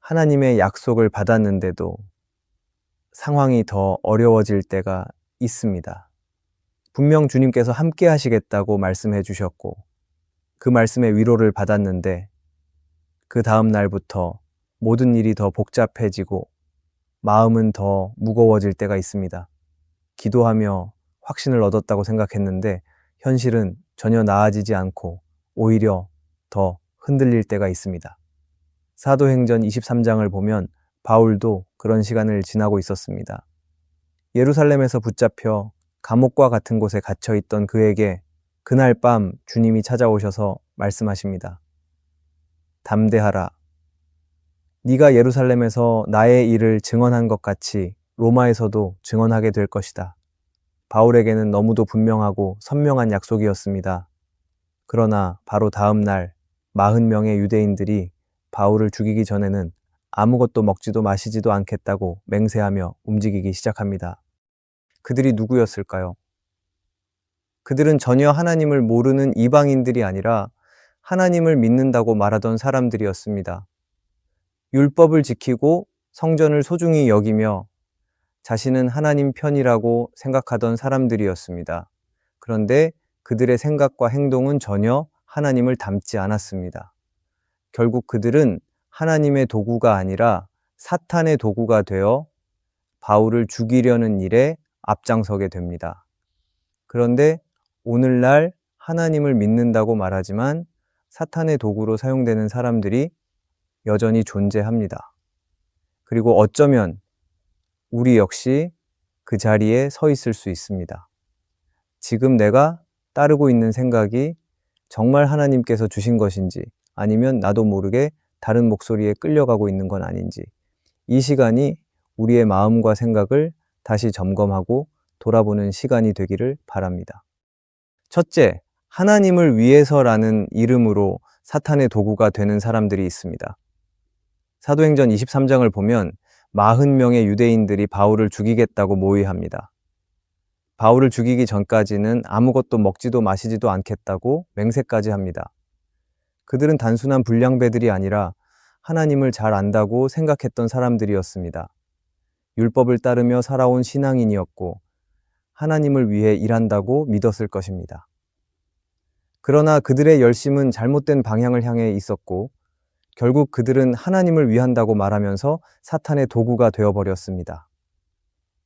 하나님의 약속을 받았는데도 상황이 더 어려워질 때가 있습니다. 분명 주님께서 함께 하시겠다고 말씀해 주셨고 그 말씀의 위로를 받았는데 그 다음 날부터 모든 일이 더 복잡해지고 마음은 더 무거워질 때가 있습니다. 기도하며 확신을 얻었다고 생각했는데 현실은 전혀 나아지지 않고 오히려 더 흔들릴 때가 있습니다. 사도행전 23장을 보면 바울도 그런 시간을 지나고 있었습니다. 예루살렘에서 붙잡혀 감옥과 같은 곳에 갇혀 있던 그에게 그날 밤 주님이 찾아오셔서 말씀하십니다. 담대하라. 네가 예루살렘에서 나의 일을 증언한 것 같이 로마에서도 증언하게 될 것이다. 바울에게는 너무도 분명하고 선명한 약속이었습니다. 그러나 바로 다음 날 40명의 유대인들이 바울을 죽이기 전에는 아무것도 먹지도 마시지도 않겠다고 맹세하며 움직이기 시작합니다. 그들이 누구였을까요? 그들은 전혀 하나님을 모르는 이방인들이 아니라 하나님을 믿는다고 말하던 사람들이었습니다. 율법을 지키고 성전을 소중히 여기며 자신은 하나님 편이라고 생각하던 사람들이었습니다. 그런데 그들의 생각과 행동은 전혀 하나님을 닮지 않았습니다. 결국 그들은 하나님의 도구가 아니라 사탄의 도구가 되어 바울을 죽이려는 일에 앞장서게 됩니다. 그런데 오늘날 하나님을 믿는다고 말하지만 사탄의 도구로 사용되는 사람들이 여전히 존재합니다. 그리고 어쩌면 우리 역시 그 자리에 서 있을 수 있습니다. 지금 내가 따르고 있는 생각이 정말 하나님께서 주신 것인지 아니면 나도 모르게 다른 목소리에 끌려가고 있는 건 아닌지 이 시간이 우리의 마음과 생각을 다시 점검하고 돌아보는 시간이 되기를 바랍니다. 첫째, 하나님을 위해서라는 이름으로 사탄의 도구가 되는 사람들이 있습니다. 사도행전 23장을 보면 40명의 유대인들이 바울을 죽이겠다고 모의합니다. 바울을 죽이기 전까지는 아무것도 먹지도 마시지도 않겠다고 맹세까지 합니다. 그들은 단순한 불량배들이 아니라 하나님을 잘 안다고 생각했던 사람들이었습니다. 율법을 따르며 살아온 신앙인이었고 하나님을 위해 일한다고 믿었을 것입니다. 그러나 그들의 열심은 잘못된 방향을 향해 있었고 결국 그들은 하나님을 위한다고 말하면서 사탄의 도구가 되어버렸습니다.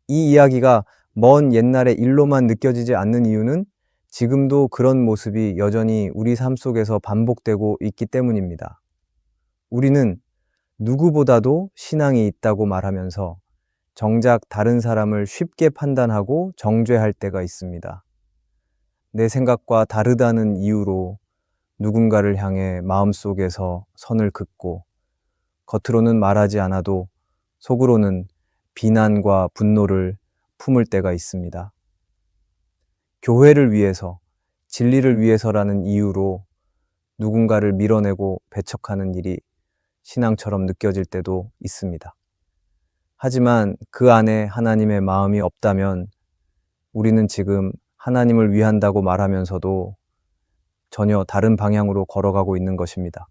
이 이야기가 먼 옛날의 일로만 느껴지지 않는 이유는 지금도 그런 모습이 여전히 우리 삶 속에서 반복되고 있기 때문입니다. 우리는 누구보다도 신앙이 있다고 말하면서 정작 다른 사람을 쉽게 판단하고 정죄할 때가 있습니다. 내 생각과 다르다는 이유로 누군가를 향해 마음속에서 선을 긋고 겉으로는 말하지 않아도 속으로는 비난과 분노를 품을 때가 있습니다. 교회를 위해서, 진리를 위해서라는 이유로 누군가를 밀어내고 배척하는 일이 신앙처럼 느껴질 때도 있습니다. 하지만 그 안에 하나님의 마음이 없다면 우리는 지금 하나님을 위한다고 말하면서도 전혀 다른 방향으로 걸어가고 있는 것입니다.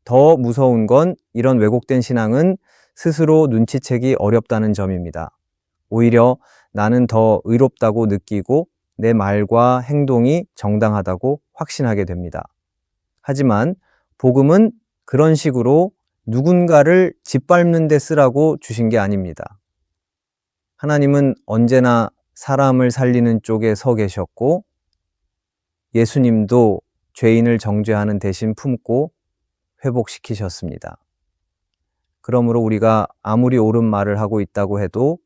더 무서운 건 이런 왜곡된 신앙은 스스로 눈치채기 어렵다는 점입니다. 오히려 나는 더 의롭다고 느끼고 내 말과 행동이 정당하다고 확신하게 됩니다. 하지만 복음은 그런 식으로 누군가를 짓밟는 데 쓰라고 주신 게 아닙니다. 하나님은 언제나 사람을 살리는 쪽에 서 계셨고 예수님도 죄인을 정죄하는 대신 품고 회복시키셨습니다. 그러므로 우리가 아무리 옳은 말을 하고 있다고 해도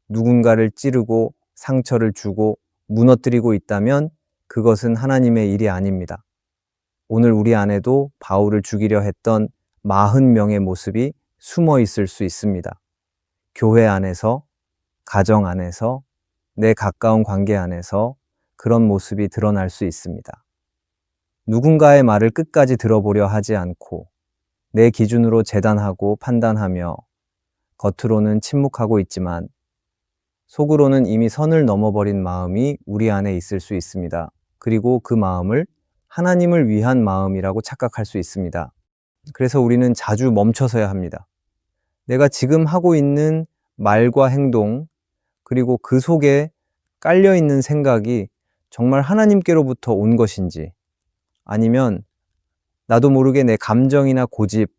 누군가를 찌르고 상처를 주고 무너뜨리고 있다면 그것은 하나님의 일이 아닙니다. 오늘 우리 안에도 바울을 죽이려 했던 40명의 모습이 숨어 있을 수 있습니다. 교회 안에서, 가정 안에서, 내 가까운 관계 안에서 그런 모습이 드러날 수 있습니다. 누군가의 말을 끝까지 들어보려 하지 않고 내 기준으로 재단하고 판단하며 겉으로는 침묵하고 있지만 속으로는 이미 선을 넘어버린 마음이 우리 안에 있을 수 있습니다. 그리고 그 마음을 하나님을 위한 마음이라고 착각할 수 있습니다. 그래서 우리는 자주 멈춰서야 합니다. 내가 지금 하고 있는 말과 행동, 그리고 그 속에 깔려있는 생각이 정말 하나님께로부터 온 것인지, 아니면 나도 모르게 내 감정이나 고집,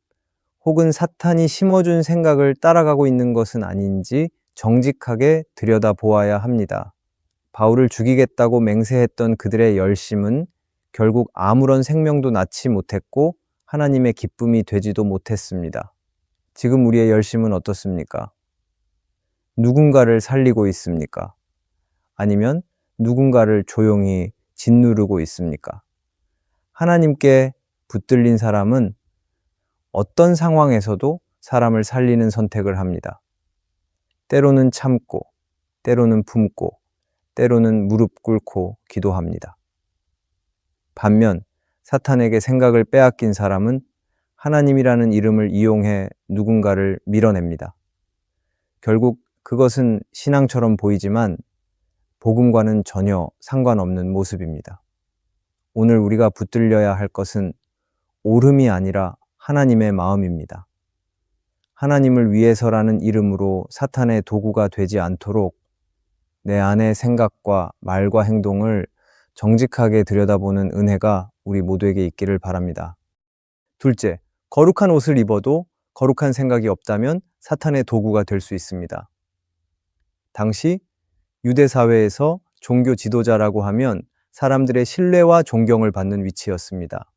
혹은 사탄이 심어준 생각을 따라가고 있는 것은 아닌지 정직하게 들여다보아야 합니다. 바울을 죽이겠다고 맹세했던 그들의 열심은 결국 아무런 생명도 낳지 못했고 하나님의 기쁨이 되지도 못했습니다. 지금 우리의 열심은 어떻습니까? 누군가를 살리고 있습니까? 아니면 누군가를 조용히 짓누르고 있습니까? 하나님께 붙들린 사람은 어떤 상황에서도 사람을 살리는 선택을 합니다. 때로는 참고, 때로는 품고, 때로는 무릎 꿇고 기도합니다. 반면 사탄에게 생각을 빼앗긴 사람은 하나님이라는 이름을 이용해 누군가를 밀어냅니다. 결국 그것은 신앙처럼 보이지만 복음과는 전혀 상관없는 모습입니다. 오늘 우리가 붙들려야 할 것은 오름이 아니라 하나님의 마음입니다. 하나님을 위해서라는 이름으로 사탄의 도구가 되지 않도록 내 안의 생각과 말과 행동을 정직하게 들여다보는 은혜가 우리 모두에게 있기를 바랍니다. 둘째, 거룩한 옷을 입어도 거룩한 생각이 없다면 사탄의 도구가 될 수 있습니다. 당시 유대 사회에서 종교 지도자라고 하면 사람들의 신뢰와 존경을 받는 위치였습니다.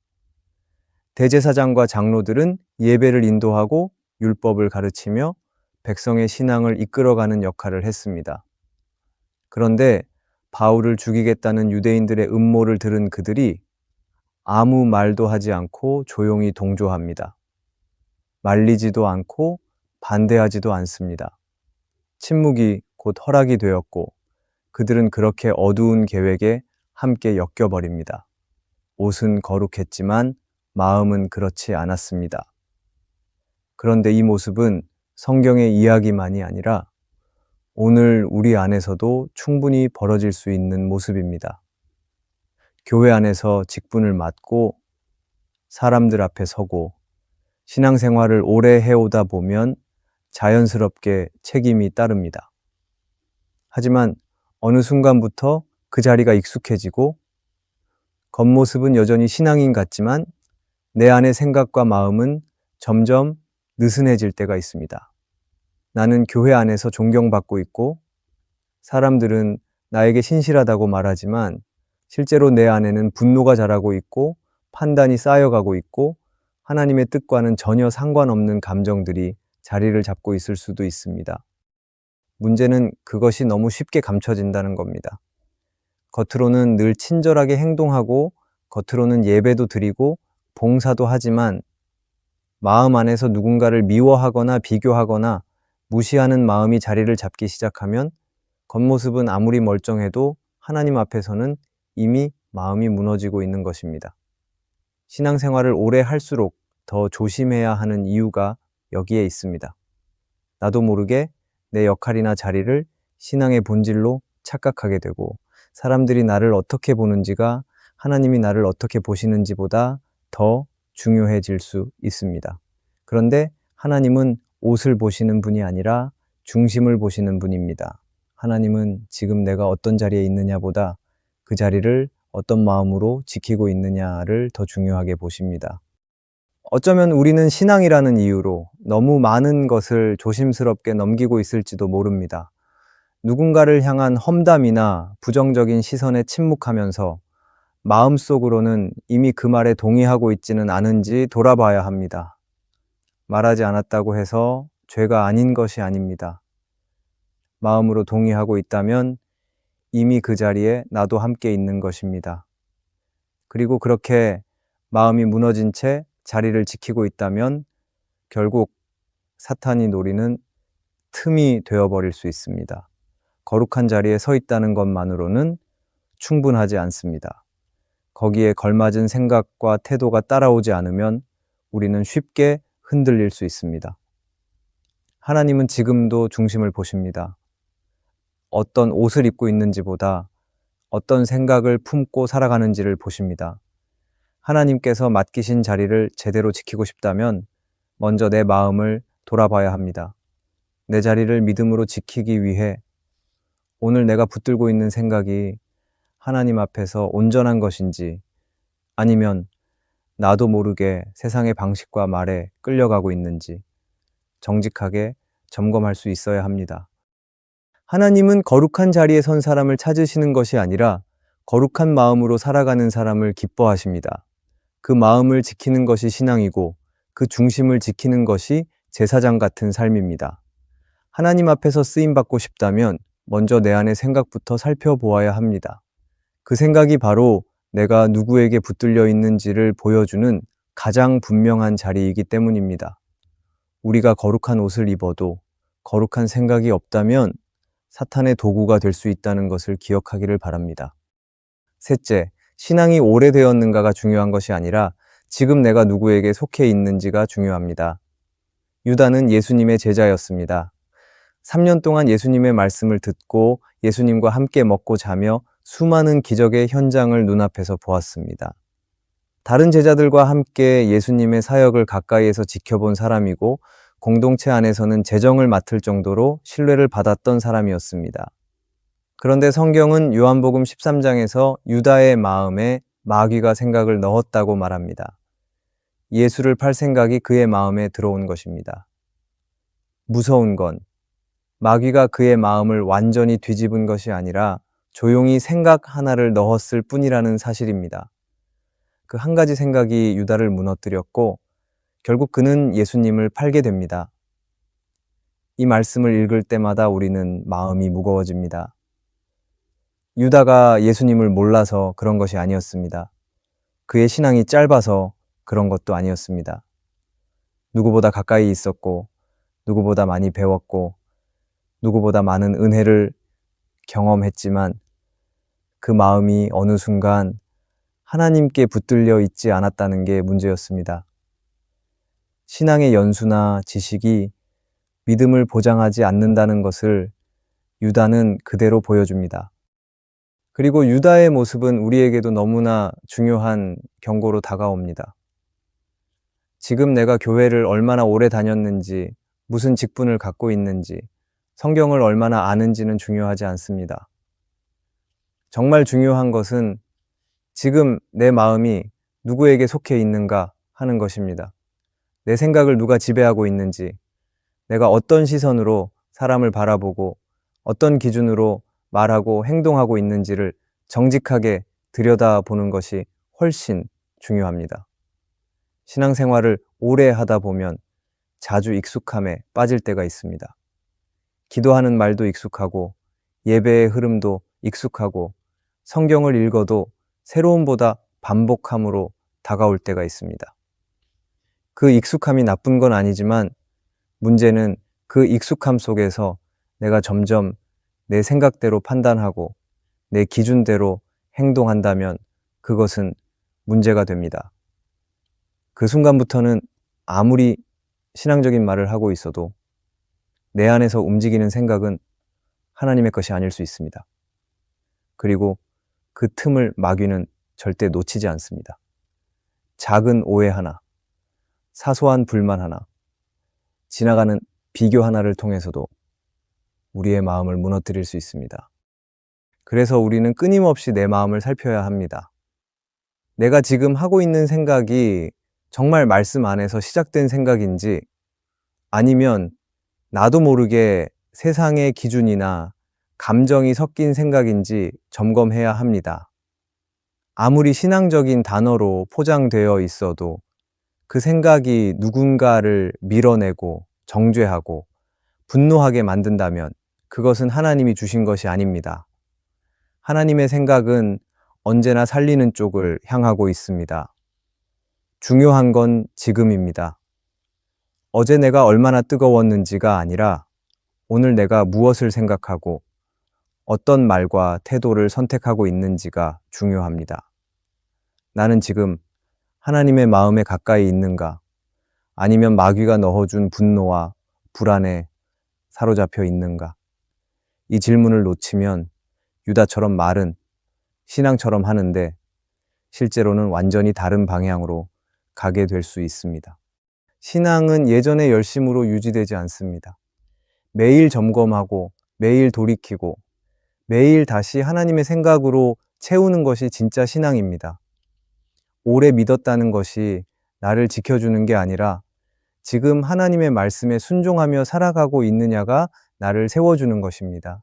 대제사장과 장로들은 예배를 인도하고 율법을 가르치며 백성의 신앙을 이끌어가는 역할을 했습니다. 그런데 바울을 죽이겠다는 유대인들의 음모를 들은 그들이 아무 말도 하지 않고 조용히 동조합니다. 말리지도 않고 반대하지도 않습니다. 침묵이 곧 허락이 되었고 그들은 그렇게 어두운 계획에 함께 엮여버립니다. 옷은 거룩했지만 마음은 그렇지 않았습니다. 그런데 이 모습은 성경의 이야기만이 아니라 오늘 우리 안에서도 충분히 벌어질 수 있는 모습입니다. 교회 안에서 직분을 맡고 사람들 앞에 서고 신앙생활을 오래 해오다 보면 자연스럽게 책임이 따릅니다. 하지만 어느 순간부터 그 자리가 익숙해지고 겉모습은 여전히 신앙인 같지만 내 안의 생각과 마음은 점점 느슨해질 때가 있습니다. 나는 교회 안에서 존경받고 있고 사람들은 나에게 신실하다고 말하지만 실제로 내 안에는 분노가 자라고 있고 판단이 쌓여가고 있고 하나님의 뜻과는 전혀 상관없는 감정들이 자리를 잡고 있을 수도 있습니다. 문제는 그것이 너무 쉽게 감춰진다는 겁니다. 겉으로는 늘 친절하게 행동하고 겉으로는 예배도 드리고 봉사도 하지만 마음 안에서 누군가를 미워하거나 비교하거나 무시하는 마음이 자리를 잡기 시작하면 겉모습은 아무리 멀쩡해도 하나님 앞에서는 이미 마음이 무너지고 있는 것입니다. 신앙생활을 오래 할수록 더 조심해야 하는 이유가 여기에 있습니다. 나도 모르게 내 역할이나 자리를 신앙의 본질로 착각하게 되고 사람들이 나를 어떻게 보는지가 하나님이 나를 어떻게 보시는지보다 더 중요해질 수 있습니다. 그런데 하나님은 옷을 보시는 분이 아니라 중심을 보시는 분입니다. 하나님은 지금 내가 어떤 자리에 있느냐보다 그 자리를 어떤 마음으로 지키고 있느냐를 더 중요하게 보십니다. 어쩌면 우리는 신앙이라는 이유로 너무 많은 것을 조심스럽게 넘기고 있을지도 모릅니다. 누군가를 향한 험담이나 부정적인 시선에 침묵하면서 마음속으로는 이미 그 말에 동의하고 있지는 않은지 돌아봐야 합니다. 말하지 않았다고 해서 죄가 아닌 것이 아닙니다. 마음으로 동의하고 있다면 이미 그 자리에 나도 함께 있는 것입니다. 그리고 그렇게 마음이 무너진 채 자리를 지키고 있다면 결국 사탄이 노리는 틈이 되어버릴 수 있습니다. 거룩한 자리에 서 있다는 것만으로는 충분하지 않습니다. 거기에 걸맞은 생각과 태도가 따라오지 않으면 우리는 쉽게 흔들릴 수 있습니다. 하나님은 지금도 중심을 보십니다. 어떤 옷을 입고 있는지보다 어떤 생각을 품고 살아가는지를 보십니다. 하나님께서 맡기신 자리를 제대로 지키고 싶다면 먼저 내 마음을 돌아봐야 합니다. 내 자리를 믿음으로 지키기 위해 오늘 내가 붙들고 있는 생각이 하나님 앞에서 온전한 것인지 아니면 나도 모르게 세상의 방식과 말에 끌려가고 있는지 정직하게 점검할 수 있어야 합니다. 하나님은 거룩한 자리에 선 사람을 찾으시는 것이 아니라 거룩한 마음으로 살아가는 사람을 기뻐하십니다. 그 마음을 지키는 것이 신앙이고 그 중심을 지키는 것이 제사장 같은 삶입니다. 하나님 앞에서 쓰임받고 싶다면 먼저 내 안의 생각부터 살펴보아야 합니다. 그 생각이 바로 내가 누구에게 붙들려 있는지를 보여주는 가장 분명한 자리이기 때문입니다. 우리가 거룩한 옷을 입어도 거룩한 생각이 없다면 사탄의 도구가 될 수 있다는 것을 기억하기를 바랍니다. 셋째, 신앙이 오래되었는가가 중요한 것이 아니라 지금 내가 누구에게 속해 있는지가 중요합니다. 유다는 예수님의 제자였습니다. 3년 동안 예수님의 말씀을 듣고 예수님과 함께 먹고 자며 수많은 기적의 현장을 눈앞에서 보았습니다. 다른 제자들과 함께 예수님의 사역을 가까이에서 지켜본 사람이고 공동체 안에서는 재정을 맡을 정도로 신뢰를 받았던 사람이었습니다. 그런데 성경은 요한복음 13장에서 유다의 마음에 마귀가 생각을 넣었다고 말합니다. 예수를 팔 생각이 그의 마음에 들어온 것입니다. 무서운 건 마귀가 그의 마음을 완전히 뒤집은 것이 아니라 조용히 생각 하나를 넣었을 뿐이라는 사실입니다. 그 한 가지 생각이 유다를 무너뜨렸고 결국 그는 예수님을 팔게 됩니다. 이 말씀을 읽을 때마다 우리는 마음이 무거워집니다. 유다가 예수님을 몰라서 그런 것이 아니었습니다. 그의 신앙이 짧아서 그런 것도 아니었습니다. 누구보다 가까이 있었고 누구보다 많이 배웠고 누구보다 많은 은혜를 경험했지만 그 마음이 어느 순간 하나님께 붙들려 있지 않았다는 게 문제였습니다. 신앙의 연수나 지식이 믿음을 보장하지 않는다는 것을 유다는 그대로 보여줍니다. 그리고 유다의 모습은 우리에게도 너무나 중요한 경고로 다가옵니다. 지금 내가 교회를 얼마나 오래 다녔는지, 무슨 직분을 갖고 있는지, 성경을 얼마나 아는지는 중요하지 않습니다. 정말 중요한 것은 지금 내 마음이 누구에게 속해 있는가 하는 것입니다. 내 생각을 누가 지배하고 있는지, 내가 어떤 시선으로 사람을 바라보고 어떤 기준으로 말하고 행동하고 있는지를 정직하게 들여다보는 것이 훨씬 중요합니다. 신앙생활을 오래 하다 보면 자주 익숙함에 빠질 때가 있습니다. 기도하는 말도 익숙하고 예배의 흐름도 익숙하고 성경을 읽어도 새로움보다 반복함으로 다가올 때가 있습니다. 그 익숙함이 나쁜 건 아니지만 문제는 그 익숙함 속에서 내가 점점 내 생각대로 판단하고 내 기준대로 행동한다면 그것은 문제가 됩니다. 그 순간부터는 아무리 신앙적인 말을 하고 있어도 내 안에서 움직이는 생각은 하나님의 것이 아닐 수 있습니다. 그리고 그 틈을 마귀는 절대 놓치지 않습니다. 작은 오해 하나, 사소한 불만 하나, 지나가는 비교 하나를 통해서도 우리의 마음을 무너뜨릴 수 있습니다. 그래서 우리는 끊임없이 내 마음을 살펴야 합니다. 내가 지금 하고 있는 생각이 정말 말씀 안에서 시작된 생각인지 아니면 나도 모르게 세상의 기준이나 감정이 섞인 생각인지 점검해야 합니다. 아무리 신앙적인 단어로 포장되어 있어도 그 생각이 누군가를 밀어내고 정죄하고 분노하게 만든다면 그것은 하나님이 주신 것이 아닙니다. 하나님의 생각은 언제나 살리는 쪽을 향하고 있습니다. 중요한 건 지금입니다. 어제 내가 얼마나 뜨거웠는지가 아니라 오늘 내가 무엇을 생각하고 어떤 말과 태도를 선택하고 있는지가 중요합니다. 나는 지금 하나님의 마음에 가까이 있는가? 아니면 마귀가 넣어준 분노와 불안에 사로잡혀 있는가? 이 질문을 놓치면 유다처럼 말은 신앙처럼 하는데 실제로는 완전히 다른 방향으로 가게 될 수 있습니다. 신앙은 예전의 열심으로 유지되지 않습니다. 매일 점검하고, 매일 돌이키고, 매일 다시 하나님의 생각으로 채우는 것이 진짜 신앙입니다. 오래 믿었다는 것이 나를 지켜주는 게 아니라 지금 하나님의 말씀에 순종하며 살아가고 있느냐가 나를 세워주는 것입니다.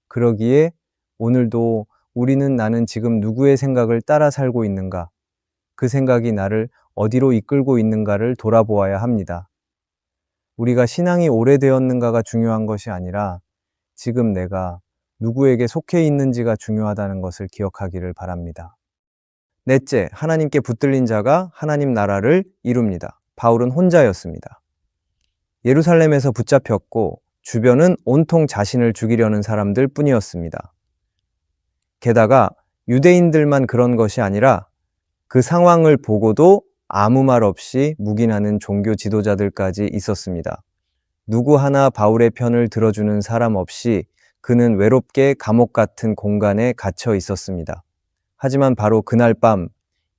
그러기에 오늘도 우리는 나는 지금 누구의 생각을 따라 살고 있는가, 그 생각이 나를 어디로 이끌고 있는가를 돌아보아야 합니다. 우리가 신앙이 오래되었는가가 중요한 것이 아니라 지금 내가 누구에게 속해 있는지가 중요하다는 것을 기억하기를 바랍니다. 넷째, 하나님께 붙들린 자가 하나님 나라를 이룹니다. 바울은 혼자였습니다. 예루살렘에서 붙잡혔고 주변은 온통 자신을 죽이려는 사람들 뿐이었습니다. 게다가 유대인들만 그런 것이 아니라 그 상황을 보고도 아무 말 없이 묵인하는 종교 지도자들까지 있었습니다. 누구 하나 바울의 편을 들어주는 사람 없이 그는 외롭게 감옥 같은 공간에 갇혀 있었습니다. 하지만 바로 그날 밤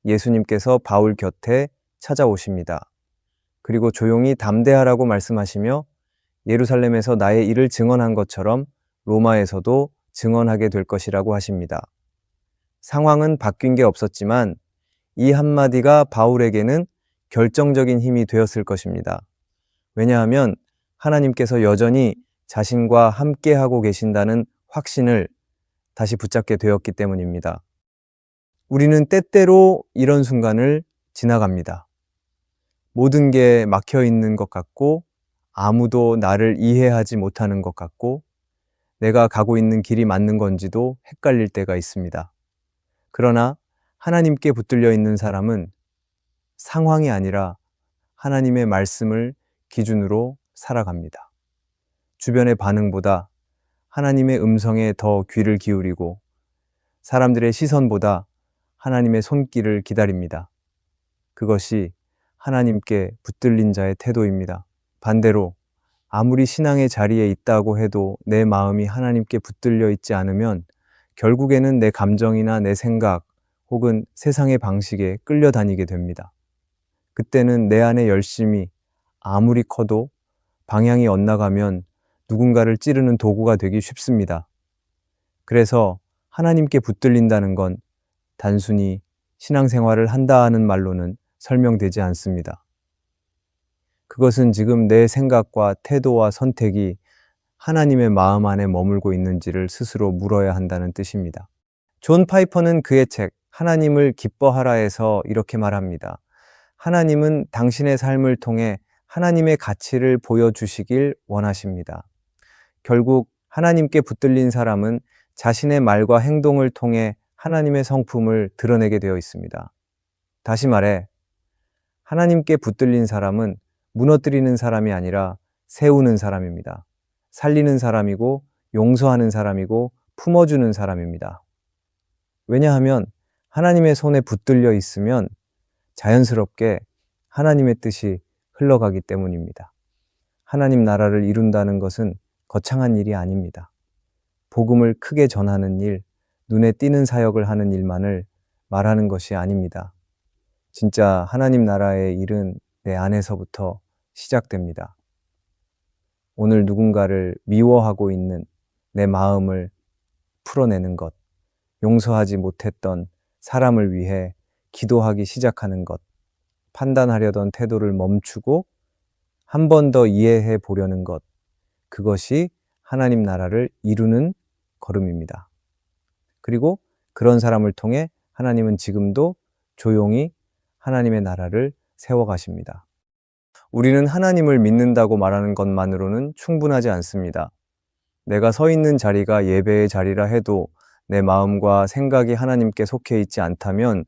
예수님께서 바울 곁에 찾아오십니다. 그리고 조용히 담대하라고 말씀하시며 예루살렘에서 나의 일을 증언한 것처럼 로마에서도 증언하게 될 것이라고 하십니다. 상황은 바뀐 게 없었지만 이 한마디가 바울에게는 결정적인 힘이 되었을 것입니다. 왜냐하면 하나님께서 여전히 자신과 함께하고 계신다는 확신을 다시 붙잡게 되었기 때문입니다. 우리는 때때로 이런 순간을 지나갑니다. 모든 게 막혀 있는 것 같고 아무도 나를 이해하지 못하는 것 같고 내가 가고 있는 길이 맞는 건지도 헷갈릴 때가 있습니다. 그러나 하나님께 붙들려 있는 사람은 상황이 아니라 하나님의 말씀을 기준으로 살아갑니다. 주변의 반응보다 하나님의 음성에 더 귀를 기울이고 사람들의 시선보다 하나님의 손길을 기다립니다. 그것이 하나님께 붙들린 자의 태도입니다. 반대로 아무리 신앙의 자리에 있다고 해도 내 마음이 하나님께 붙들려 있지 않으면 결국에는 내 감정이나 내 생각 혹은 세상의 방식에 끌려다니게 됩니다. 그때는 내 안의 열심이 아무리 커도 방향이 엇나가면 누군가를 찌르는 도구가 되기 쉽습니다. 그래서 하나님께 붙들린다는 건 단순히 신앙생활을 한다 하는 말로는 설명되지 않습니다. 그것은 지금 내 생각과 태도와 선택이 하나님의 마음 안에 머물고 있는지를 스스로 물어야 한다는 뜻입니다. 존 파이퍼는 그의 책 하나님을 기뻐하라에서 이렇게 말합니다. 하나님은 당신의 삶을 통해 하나님의 가치를 보여주시길 원하십니다. 결국 하나님께 붙들린 사람은 자신의 말과 행동을 통해 하나님의 성품을 드러내게 되어 있습니다. 다시 말해, 하나님께 붙들린 사람은 무너뜨리는 사람이 아니라 세우는 사람입니다. 살리는 사람이고 용서하는 사람이고 품어주는 사람입니다. 왜냐하면 하나님의 손에 붙들려 있으면 자연스럽게 하나님의 뜻이 흘러가기 때문입니다. 하나님 나라를 이룬다는 것은 거창한 일이 아닙니다. 복음을 크게 전하는 일, 눈에 띄는 사역을 하는 일만을 말하는 것이 아닙니다. 진짜 하나님 나라의 일은 내 안에서부터 시작됩니다. 오늘 누군가를 미워하고 있는 내 마음을 풀어내는 것, 용서하지 못했던 사람을 위해 기도하기 시작하는 것, 판단하려던 태도를 멈추고 한 번 더 이해해 보려는 것, 그것이 하나님 나라를 이루는 걸음입니다. 그리고 그런 사람을 통해 하나님은 지금도 조용히 하나님의 나라를 세워가십니다. 우리는 하나님을 믿는다고 말하는 것만으로는 충분하지 않습니다. 내가 서 있는 자리가 예배의 자리라 해도 내 마음과 생각이 하나님께 속해 있지 않다면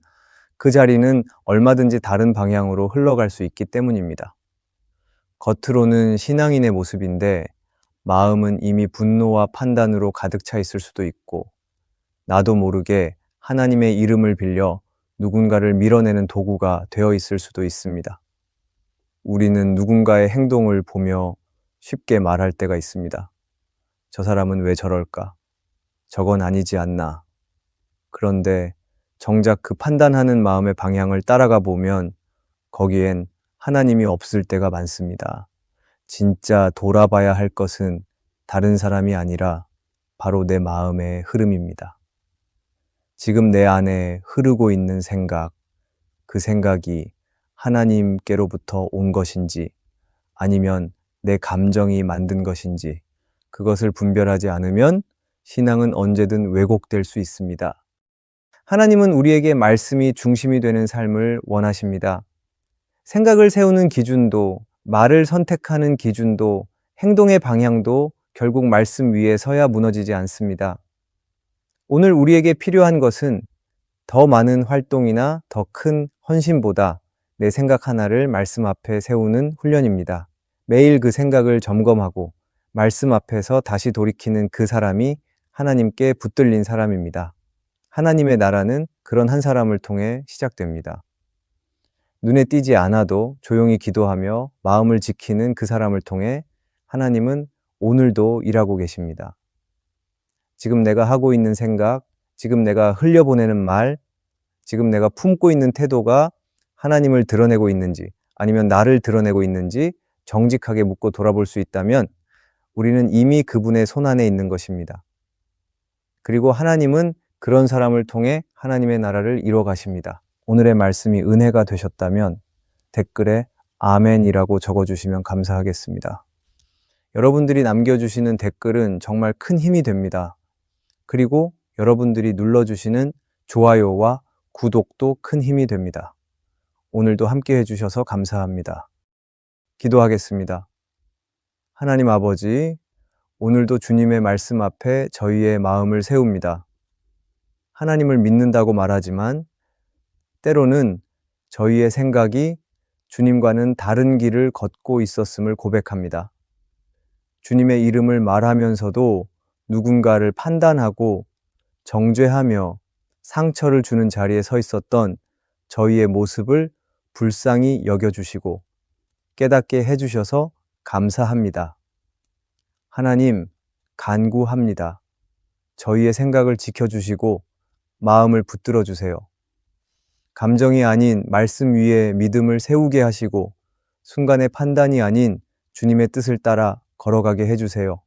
그 자리는 얼마든지 다른 방향으로 흘러갈 수 있기 때문입니다. 겉으로는 신앙인의 모습인데 마음은 이미 분노와 판단으로 가득 차 있을 수도 있고 나도 모르게 하나님의 이름을 빌려 누군가를 밀어내는 도구가 되어 있을 수도 있습니다. 우리는 누군가의 행동을 보며 쉽게 말할 때가 있습니다. 저 사람은 왜 저럴까? 저건 아니지 않나? 그런데 정작 그 판단하는 마음의 방향을 따라가 보면 거기엔 하나님이 없을 때가 많습니다. 진짜 돌아봐야 할 것은 다른 사람이 아니라 바로 내 마음의 흐름입니다. 지금 내 안에 흐르고 있는 생각, 그 생각이 하나님께로부터 온 것인지 아니면 내 감정이 만든 것인지 그것을 분별하지 않으면 신앙은 언제든 왜곡될 수 있습니다. 하나님은 우리에게 말씀이 중심이 되는 삶을 원하십니다. 생각을 세우는 기준도, 말을 선택하는 기준도, 행동의 방향도 결국 말씀 위에 서야 무너지지 않습니다. 오늘 우리에게 필요한 것은 더 많은 활동이나 더 큰 헌신보다 내 생각 하나를 말씀 앞에 세우는 훈련입니다. 매일 그 생각을 점검하고 말씀 앞에서 다시 돌이키는 그 사람이 하나님께 붙들린 사람입니다. 하나님의 나라는 그런 한 사람을 통해 시작됩니다. 눈에 띄지 않아도 조용히 기도하며 마음을 지키는 그 사람을 통해 하나님은 오늘도 일하고 계십니다. 지금 내가 하고 있는 생각, 지금 내가 흘려보내는 말, 지금 내가 품고 있는 태도가 하나님을 드러내고 있는지 아니면 나를 드러내고 있는지 정직하게 묻고 돌아볼 수 있다면 우리는 이미 그분의 손안에 있는 것입니다. 그리고 하나님은 그런 사람을 통해 하나님의 나라를 이루어 가십니다. 오늘의 말씀이 은혜가 되셨다면 댓글에 아멘이라고 적어주시면 감사하겠습니다. 여러분들이 남겨주시는 댓글은 정말 큰 힘이 됩니다. 그리고 여러분들이 눌러주시는 좋아요와 구독도 큰 힘이 됩니다. 오늘도 함께 해주셔서 감사합니다. 기도하겠습니다. 하나님 아버지, 오늘도 주님의 말씀 앞에 저희의 마음을 세웁니다. 하나님을 믿는다고 말하지만 때로는 저희의 생각이 주님과는 다른 길을 걷고 있었음을 고백합니다. 주님의 이름을 말하면서도 누군가를 판단하고 정죄하며 상처를 주는 자리에 서 있었던 저희의 모습을 불쌍히 여겨주시고 깨닫게 해주셔서 감사합니다. 하나님, 간구합니다. 저희의 생각을 지켜주시고 마음을 붙들어 주세요. 감정이 아닌 말씀 위에 믿음을 세우게 하시고 순간의 판단이 아닌 주님의 뜻을 따라 걸어가게 해주세요.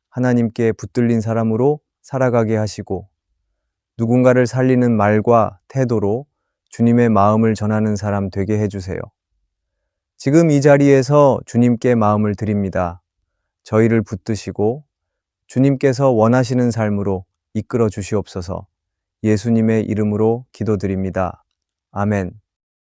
하나님께 붙들린 사람으로 살아가게 하시고 누군가를 살리는 말과 태도로 주님의 마음을 전하는 사람 되게 해주세요. 지금 이 자리에서 주님께 마음을 드립니다. 저희를 붙드시고 주님께서 원하시는 삶으로 이끌어 주시옵소서. 예수님의 이름으로 기도드립니다. 아멘.